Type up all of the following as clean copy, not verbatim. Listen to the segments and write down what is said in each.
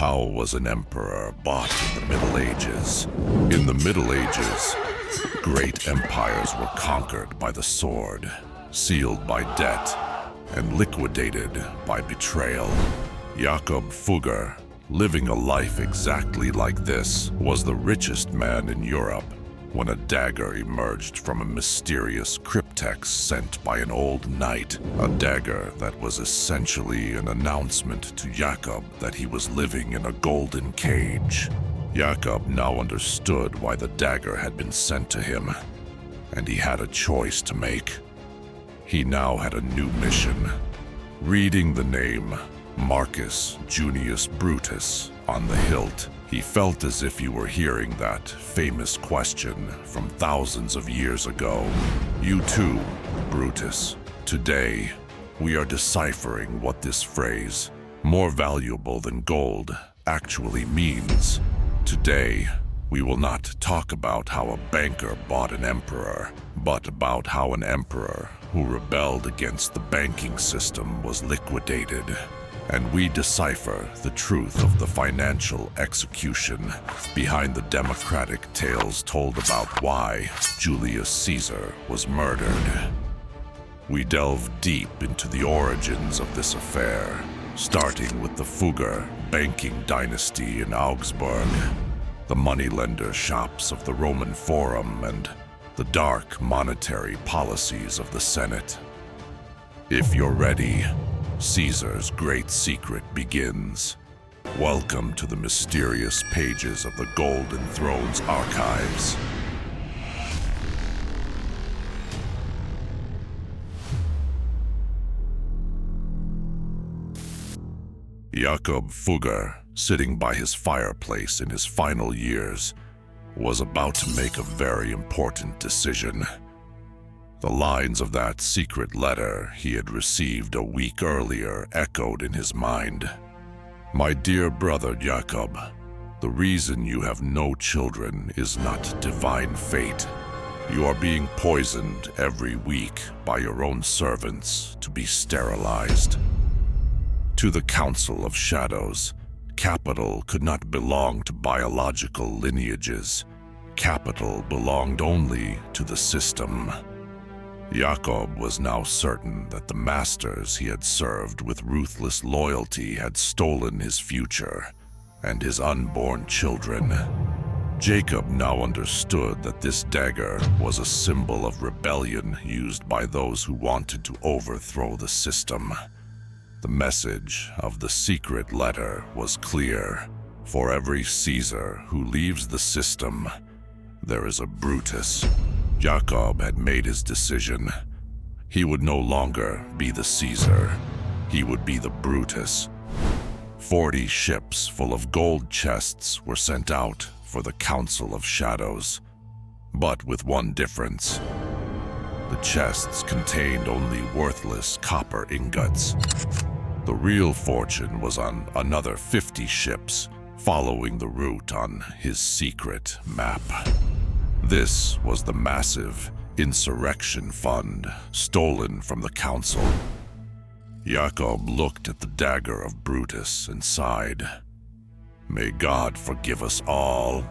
How was an emperor bought in the Middle Ages? In the Middle Ages, great empires were conquered by the sword, sealed by debt, and liquidated by betrayal. Jakob Fugger, living a life exactly like this, was the richest man in Europe when a dagger emerged from a mysterious cryptex sent by an old knight, a dagger that was essentially an announcement to Jakob that he was living in a golden cage. Jakob now understood why the dagger had been sent to him, and he had a choice to make. He now had a new mission. Reading the name Marcus Junius Brutus on the hilt, he felt as if he were hearing that famous question from thousands of years ago. You too, Brutus. Today, we are deciphering what this phrase, more valuable than gold, actually means. Today, we will not talk about how a banker bought an emperor, but about how an emperor who rebelled against the banking system was liquidated. And we decipher the truth of the financial execution behind the democratic tales told about why Julius Caesar was murdered. We delve deep into the origins of this affair, starting with the Fugger banking dynasty in Augsburg, the moneylender shops of the Roman Forum, and the dark monetary policies of the Senate. If you're ready, Caesar's great secret begins. Welcome to the mysterious pages of the Golden Throne's archives. Jakob Fugger, sitting by his fireplace in his final years, was about to make a very important decision. The lines of that secret letter he had received a week earlier echoed in his mind. My dear brother Jakob, the reason you have no children is not divine fate. You are being poisoned every week by your own servants to be sterilized. To the Council of Shadows, capital could not belong to biological lineages. Capital belonged only to the system. Jakob was now certain that the masters he had served with ruthless loyalty had stolen his future and his unborn children. Jakob now understood that this dagger was a symbol of rebellion used by those who wanted to overthrow the system. The message of the secret letter was clear. For every Caesar who leaves the system, there is a Brutus. Jakob had made his decision. He would no longer be the Caesar. He would be the Brutus. 40 ships full of gold chests were sent out for the Council of Shadows, but with one difference. The chests contained only worthless copper ingots. The real fortune was on another 50 ships, following the route on his secret map. This was the massive insurrection fund stolen from the council. Jakob looked at the dagger of Brutus and sighed. May God forgive us all.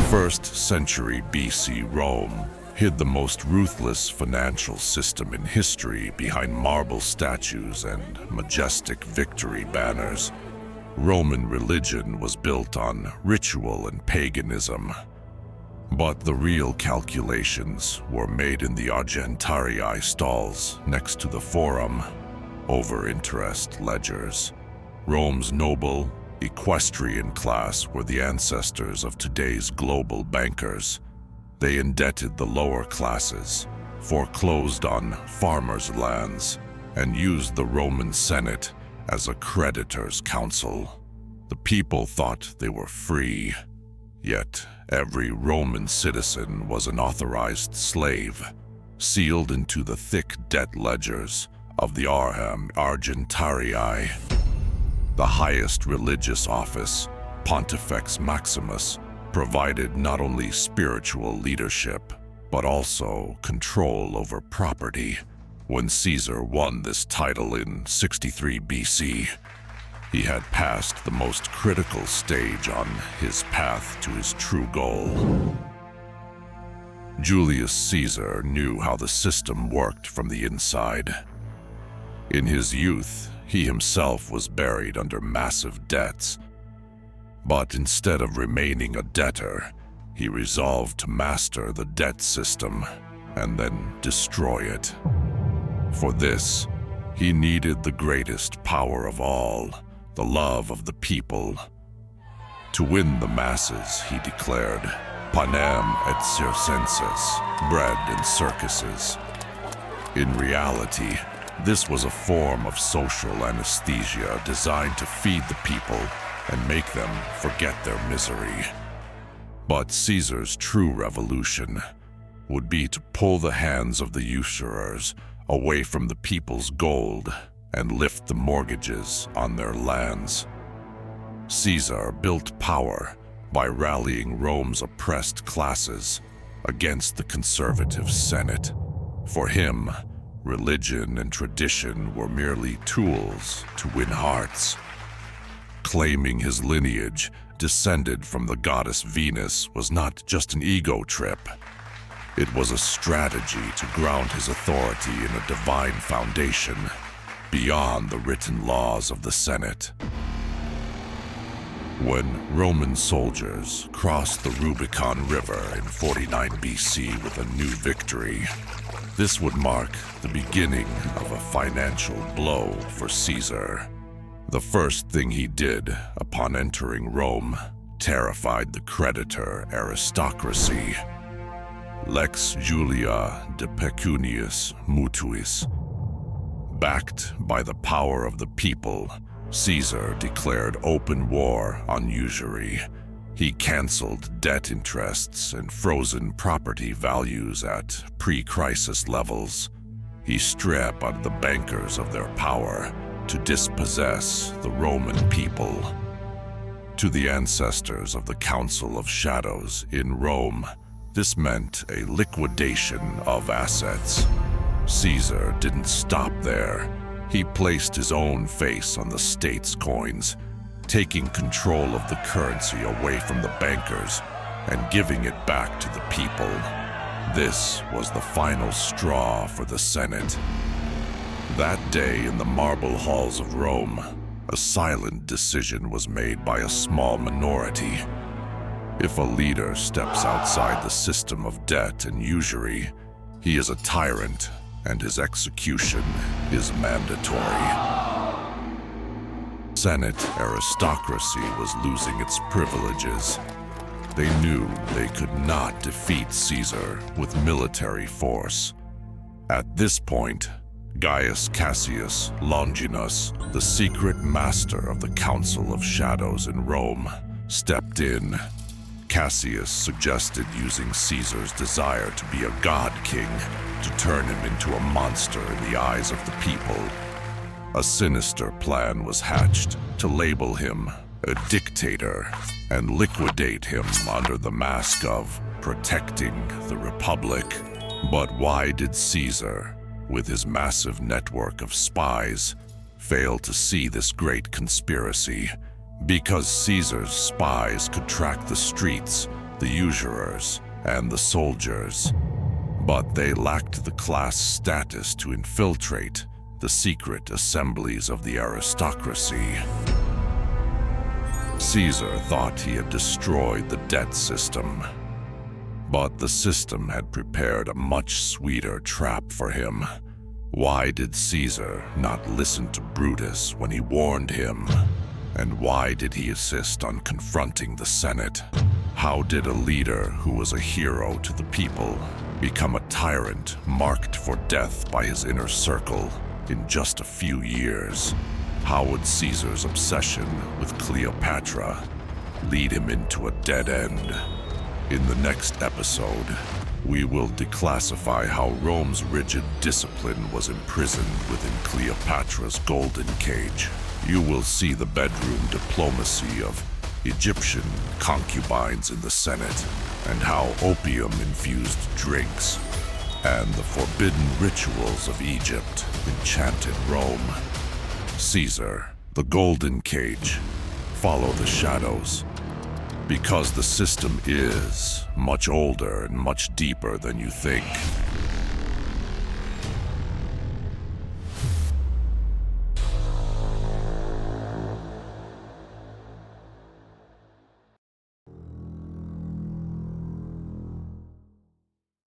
1st century BC Rome hid the most ruthless financial system in history behind marble statues and majestic victory banners. Roman religion was built on ritual and paganism. But the real calculations were made in the Argentarii stalls next to the Forum, over interest ledgers. Rome's noble, equestrian class were the ancestors of today's global bankers. They indebted the lower classes, foreclosed on farmers' lands, and used the Roman Senate as a creditor's council. The people thought they were free. Yet, every Roman citizen was an authorized slave, sealed into the thick debt ledgers of the Argentarii. The highest religious office, Pontifex Maximus, provided not only spiritual leadership, but also control over property. When Caesar won this title in 63 BC, he had passed the most critical stage on his path to his true goal. Julius Caesar knew how the system worked from the inside. In his youth, he himself was buried under massive debts. But instead of remaining a debtor, he resolved to master the debt system and then destroy it. For this, he needed the greatest power of all, the love of the people. To win the masses, he declared, Panem et Circenses, bread and circuses. In reality, this was a form of social anesthesia designed to feed the people and make them forget their misery. But Caesar's true revolution would be to pull the hands of the usurers away from the people's gold and lift the mortgages on their lands. Caesar built power by rallying Rome's oppressed classes against the conservative Senate. For him, religion and tradition were merely tools to win hearts. Claiming his lineage descended from the goddess Venus was not just an ego trip. It was a strategy to ground his authority in a divine foundation beyond the written laws of the Senate. When Roman soldiers crossed the Rubicon River in 49 BC with a new victory, this would mark the beginning of a financial blow for Caesar. The first thing he did upon entering Rome terrified the creditor aristocracy. Lex Julia de pecuniis mutuis. Backed by the power of the people, Caesar declared open war on usury. He canceled debt interests and frozen property values at pre-crisis levels. He stripped out the bankers of their power to dispossess the Roman people. To the ancestors of the Council of Shadows in Rome, this meant a liquidation of assets. Caesar didn't stop there. He placed his own face on the state's coins, taking control of the currency away from the bankers and giving it back to the people. This was the final straw for the Senate. That day in the marble halls of Rome, a silent decision was made by a small minority. If a leader steps outside the system of debt and usury, he is a tyrant, and his execution is mandatory. Senate aristocracy was losing its privileges. They knew they could not defeat Caesar with military force. At this point, Gaius Cassius Longinus, the secret master of the Council of Shadows in Rome, stepped in. Cassius suggested using Caesar's desire to be a god king to turn him into a monster in the eyes of the people. A sinister plan was hatched to label him a dictator and liquidate him under the mask of protecting the Republic. But why did Caesar, with his massive network of spies, fail to see this great conspiracy? Because Caesar's spies could track the streets, the usurers, and the soldiers. But they lacked the class status to infiltrate the secret assemblies of the aristocracy. Caesar thought he had destroyed the debt system. But the system had prepared a much sweeter trap for him. Why did Caesar not listen to Brutus when he warned him? And why did he insist on confronting the Senate? How did a leader who was a hero to the people become a tyrant marked for death by his inner circle in just a few years? How would Caesar's obsession with Cleopatra lead him into a dead end? In the next episode, we will declassify how Rome's rigid discipline was imprisoned within Cleopatra's golden cage. You will see the bedroom diplomacy of Egyptian concubines in the Senate, and how opium-infused drinks and the forbidden rituals of Egypt enchanted Rome. Caesar The golden cage. Follow the shadows. Because the system is much older and much deeper than you think.